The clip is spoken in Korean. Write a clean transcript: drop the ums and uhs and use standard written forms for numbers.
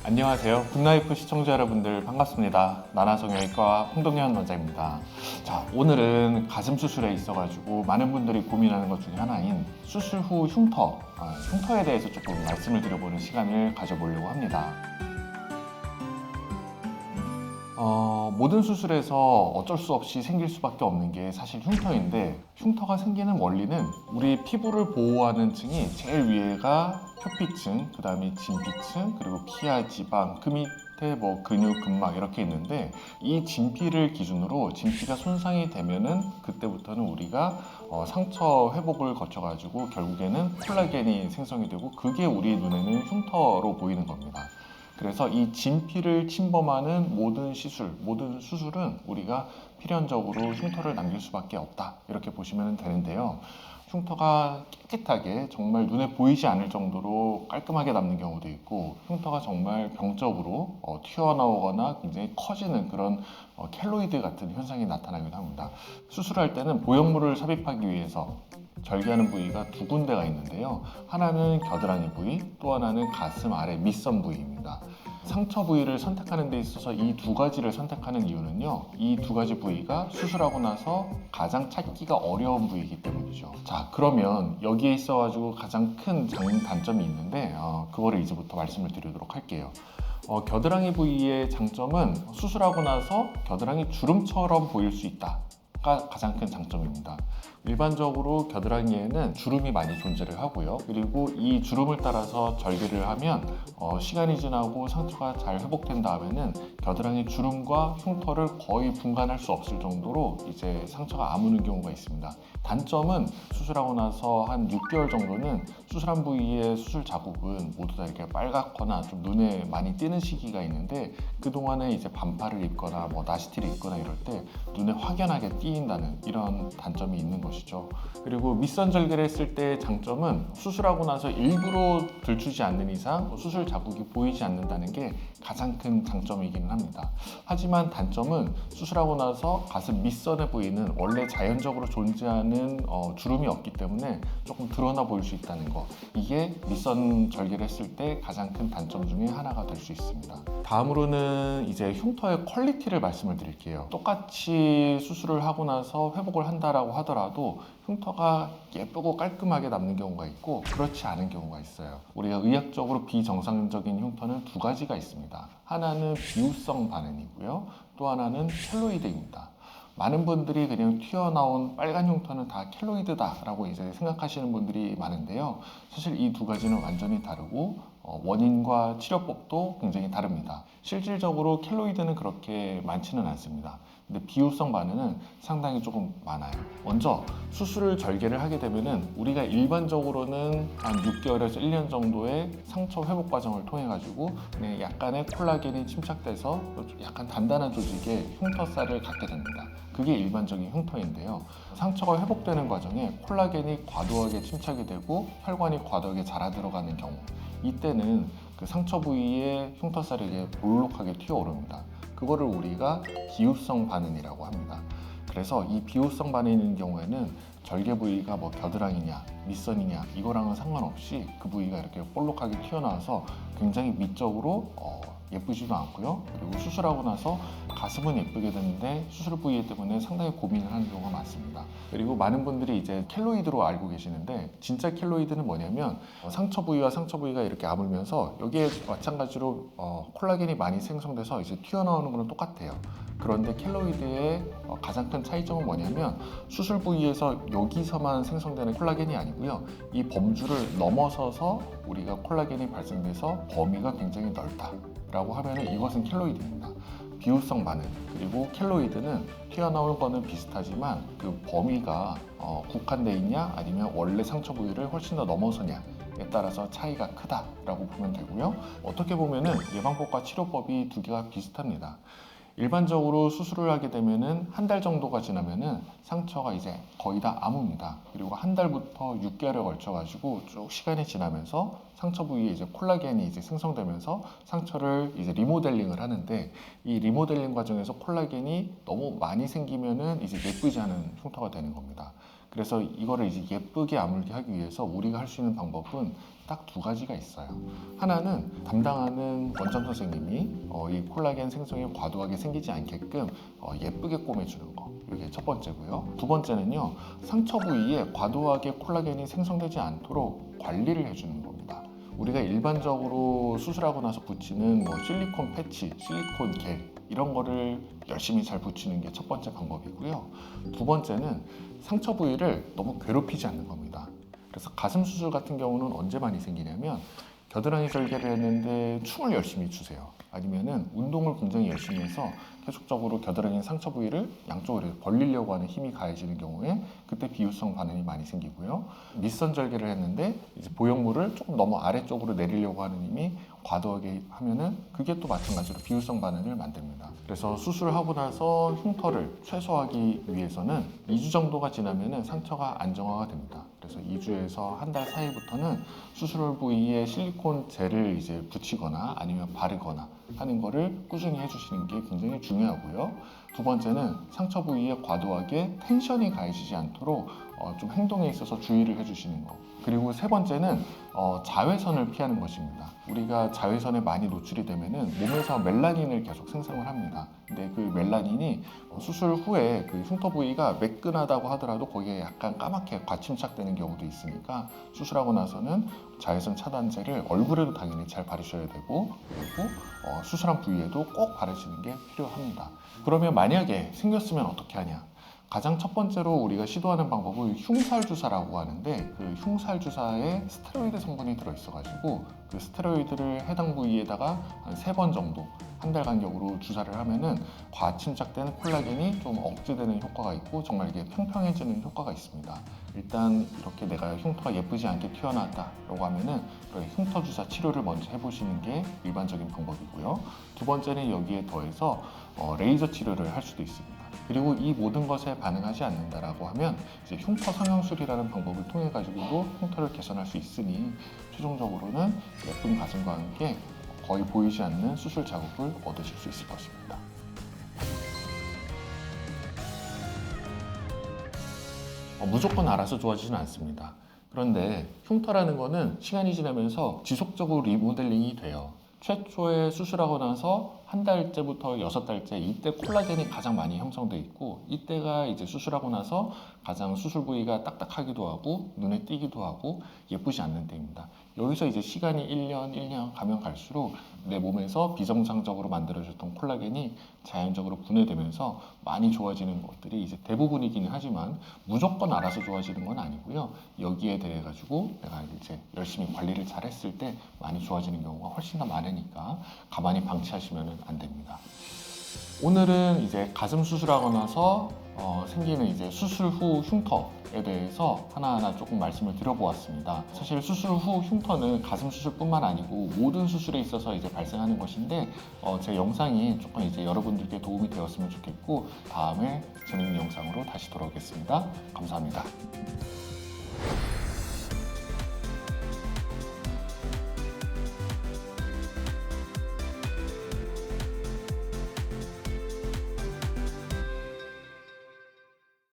안녕하세요. 굿라이프 시청자 여러분들 반갑습니다. 나나성형외과 홍동현 원장입니다. 자, 오늘은 가슴 수술에 있어가지고 많은 분들이 고민하는 것 중에 하나인 수술 후 흉터에 대해서 조금 말씀을 드려보는 시간을 가져보려고 합니다. 모든 수술에서 어쩔 수 없이 생길 수밖에 없는 게 사실 흉터인데, 흉터가 생기는 원리는 우리 피부를 보호하는 층이 제일 위에가 표피층, 그 다음에 진피층, 그리고 피하 지방, 그 밑에 뭐 근육, 근막 이렇게 있는데, 이 진피를 기준으로 진피가 손상이 되면은 그때부터는 우리가 상처 회복을 거쳐가지고 결국에는 콜라겐이 생성이 되고, 그게 우리 눈에는 흉터로 보이는 겁니다. 그래서 이 진피를 침범하는 모든 수술은 우리가 필연적으로 흉터를 남길 수밖에 없다, 이렇게 보시면 되는데요. 흉터가 깨끗하게 정말 눈에 보이지 않을 정도로 깔끔하게 남는 경우도 있고, 흉터가 정말 병적으로 튀어나오거나 굉장히 커지는 그런 켈로이드 같은 현상이 나타나기도 합니다. 수술할 때는 보형물을 삽입하기 위해서 절개하는 부위가 두 군데가 있는데요. 하나는 겨드랑이 부위, 또 하나는 가슴 아래 밑선 부위입니다. 상처 부위를 선택하는 데 있어서 이 두 가지를 선택하는 이유는요, 이 두 가지 부위가 수술하고 나서 가장 찾기가 어려운 부위이기 때문이죠. 자, 그러면 여기에 있어가지고 가장 큰 단점이 있는데, 그거를 이제부터 말씀을 드리도록 할게요. 겨드랑이 부위의 장점은 수술하고 나서 겨드랑이 주름처럼 보일 수 있다 가 가장 큰 장점입니다. 일반적으로 겨드랑이에는 주름이 많이 존재를 하고요. 그리고 이 주름을 따라서 절개를 하면 시간이 지나고 상처가 잘 회복된 다음에는 겨드랑이 주름과 흉터를 거의 분간할 수 없을 정도로 이제 상처가 아무는 경우가 있습니다. 단점은 수술하고 나서 한 6개월 정도는 수술한 부위의 수술 자국은 모두 다 이렇게 빨갛거나 좀 눈에 많이 띄는 시기가 있는데, 그동안에 이제 반팔을 입거나 뭐 나시티를 입거나 이럴 때 눈에 확연하게 띄인다는 이런 단점이 있는 것이죠. 그리고 밑선 절개를 했을 때의 장점은 수술하고 나서 일부러 들추지 않는 이상 수술 자국이 보이지 않는다는 게 가장 큰 장점이기는 합니다. 하지만 단점은 수술하고 나서 가슴 밑선에 보이는 원래 자연적으로 존재하는 주름이 없기 때문에 조금 드러나 보일 수 있다는 거, 이게 밑선 절개를 했을 때 가장 큰 단점 중에 하나가 될 수 있습니다. 다음으로는 이제 흉터의 퀄리티를 말씀을 드릴게요. 똑같이 수술을 하고 나서 회복을 한다라고 하더라도 흉터가 예쁘고 깔끔하게 남는 경우가 있고, 그렇지 않은 경우가 있어요. 우리가 의학적으로 비정상적인 흉터는 두 가지가 있습니다. 하나는 비후성 반응이고요, 또 하나는 켈로이드입니다. 많은 분들이 그냥 튀어나온 빨간 흉터는 다 켈로이드다라고 이제 생각하시는 분들이 많은데요. 사실 이 두 가지는 완전히 다르고 원인과 치료법도 굉장히 다릅니다. 실질적으로 켈로이드는 그렇게 많지는 않습니다. 근데 비후성 반응은 상당히 조금 많아요. 먼저 수술을 절개를 하게 되면은 우리가 일반적으로는 한 6개월에서 1년 정도의 상처 회복 과정을 통해 가지고 약간의 콜라겐이 침착돼서 약간 단단한 조직의 흉터살을 갖게 됩니다. 그게 일반적인 흉터인데요. 상처가 회복되는 과정에 콜라겐이 과도하게 침착이 되고 혈관이 과도하게 자라 들어가는 경우, 이때는 그 상처 부위에 흉터살이 볼록하게 튀어오릅니다. 그거를 우리가 비후성 반응이라고 합니다. 그래서 이 비후성 반응인 경우에는 절개 부위가 뭐 겨드랑이냐 밑선이냐 이거랑은 상관없이 그 부위가 이렇게 볼록하게 튀어나와서 굉장히 미적으로 예쁘지도 않고요. 그리고 수술하고 나서 가슴은 예쁘게 되는데 수술 부위 때문에 상당히 고민을 하는 경우가 많습니다. 그리고 많은 분들이 이제 켈로이드로 알고 계시는데, 진짜 켈로이드는 뭐냐면 상처 부위와 상처 부위가 이렇게 아물면서 여기에 마찬가지로 콜라겐이 많이 생성돼서 이제 튀어나오는 거는 똑같아요. 그런데 켈로이드의 가장 큰 차이점은 뭐냐면 수술 부위에서 여기서만 생성되는 콜라겐이 아니고요, 이 범주를 넘어서서 우리가 콜라겐이 발생돼서 범위가 굉장히 넓다라고 하면 이것은 켈로이드입니다. 비후성 반응, 그리고 켈로이드는 튀어나올 거는 비슷하지만 그 범위가 국한돼 있냐 아니면 원래 상처 부위를 훨씬 더 넘어서냐에 따라서 차이가 크다라고 보면 되고요. 어떻게 보면은 예방법과 치료법이 두 개가 비슷합니다. 일반적으로 수술을 하게 되면은 한 달 정도가 지나면은 상처가 이제 거의 다 아뭅니다. 그리고 한 달부터 6개월에 걸쳐 가지고 쭉 시간이 지나면서 상처 부위에 이제 콜라겐이 이제 생성되면서 상처를 이제 리모델링을 하는데, 이 리모델링 과정에서 콜라겐이 너무 많이 생기면은 이제 예쁘지 않은 흉터가 되는 겁니다. 그래서 이거를 이제 예쁘게 아물게 하기 위해서 우리가 할 수 있는 방법은 딱 두 가지가 있어요. 하나는 담당하는 원장 선생님이 이 콜라겐 생성이 과도하게 생기지 않게끔 예쁘게 꼬매주는 거. 이게 첫 번째고요. 두 번째는요, 상처 부위에 과도하게 콜라겐이 생성되지 않도록 관리를 해주는 겁니다. 우리가 일반적으로 수술하고 나서 붙이는 실리콘 패치, 실리콘 겔 이런 거를 열심히 잘 붙이는 게 첫 번째 방법이고요. 두 번째는 상처 부위를 너무 괴롭히지 않는 겁니다. 그래서 가슴 수술 같은 경우는 언제 많이 생기냐면 겨드랑이 절개를 했는데 춤을 열심히 추세요. 아니면은 운동을 굉장히 열심히 해서 계속적으로 겨드랑이 상처 부위를 양쪽으로 벌리려고 하는 힘이 가해지는 경우에 그때 비유성 반응이 많이 생기고요. 밑선 절개를 했는데 이제 보형물을 조금 너무 아래쪽으로 내리려고 하는 힘이 과도하게 하면은 그게 또 마찬가지로 비유성 반응을 만듭니다. 그래서 수술하고 나서 흉터를 최소화하기 위해서는 2주 정도가 지나면은 상처가 안정화가 됩니다. 그래서 2주에서 한 달 사이부터는 수술 부위에 실리콘 젤을 이제 붙이거나 아니면 바르거나 하는 거를 꾸준히 해주시는 게 굉장히 중요하고요. 두 번째는 상처 부위에 과도하게 텐션이 가해지지 않도록 좀 행동에 있어서 주의를 해주시는 거. 그리고 세 번째는 자외선을 피하는 것입니다. 우리가 자외선에 많이 노출이 되면은 몸에서 멜라닌을 계속 생성을 합니다. 근데 그 멜라닌이 수술 후에 그 흉터 부위가 매끈하다고 하더라도 거기에 약간 까맣게 과침착되는 경우도 있으니까 수술하고 나서는 자외선 차단제를 얼굴에도 당연히 잘 바르셔야 되고, 그리고 수술한 부위에도 꼭 바르시는 게 필요합니다. 그러면 만약에 생겼으면 어떻게 하냐? 가장 첫 번째로 우리가 시도하는 방법은 흉살 주사라고 하는데, 그 흉살 주사에 스테로이드 성분이 들어있어가지고 그 스테로이드를 해당 부위에다가 한 3번 정도 한 달 간격으로 주사를 하면은 과침착된 콜라겐이 좀 억제되는 효과가 있고 정말 이게 평평해지는 효과가 있습니다. 일단 이렇게 내가 흉터가 예쁘지 않게 튀어나왔다라고 하면은 흉터 주사 치료를 먼저 해보시는 게 일반적인 방법이고요. 두 번째는 여기에 더해서 레이저 치료를 할 수도 있습니다. 그리고 이 모든 것에 반응하지 않는다라고 하면 이제 흉터 성형술이라는 방법을 통해 가지고도 흉터를 개선할 수 있으니 최종적으로는 예쁜 가슴과 함께 거의 보이지 않는 수술 자국을 얻으실 수 있을 것입니다. 무조건 알아서 좋아지지는 않습니다. 그런데 흉터라는 거는 시간이 지나면서 지속적으로 리모델링이 돼요. 최초에 수술하고 나서 한 달째부터 6달째 이때 콜라겐이 가장 많이 형성돼 있고, 이때가 이제 수술하고 나서 가장 수술 부위가 딱딱하기도 하고 눈에 띄기도 하고 예쁘지 않는 때입니다. 여기서 이제 시간이 1년 가면 갈수록 내 몸에서 비정상적으로 만들어졌던 콜라겐이 자연적으로 분해되면서 많이 좋아지는 것들이 이제 대부분이기는 하지만 무조건 알아서 좋아지는 건 아니고요. 여기에 대해 가지고 내가 이제 열심히 관리를 잘 했을 때 많이 좋아지는 경우가 훨씬 더 많으니까 가만히 방치하시면 안 됩니다. 오늘은 이제 가슴 수술하고 나서 생기는 이제 수술 후 흉터에 대해서 하나하나 조금 말씀을 드려보았습니다. 사실 수술 후 흉터는 가슴 수술뿐만 아니고 모든 수술에 있어서 이제 발생하는 것인데 제 영상이 조금 이제 여러분들께 도움이 되었으면 좋겠고, 다음에 재밌는 영상으로 다시 돌아오겠습니다. 감사합니다.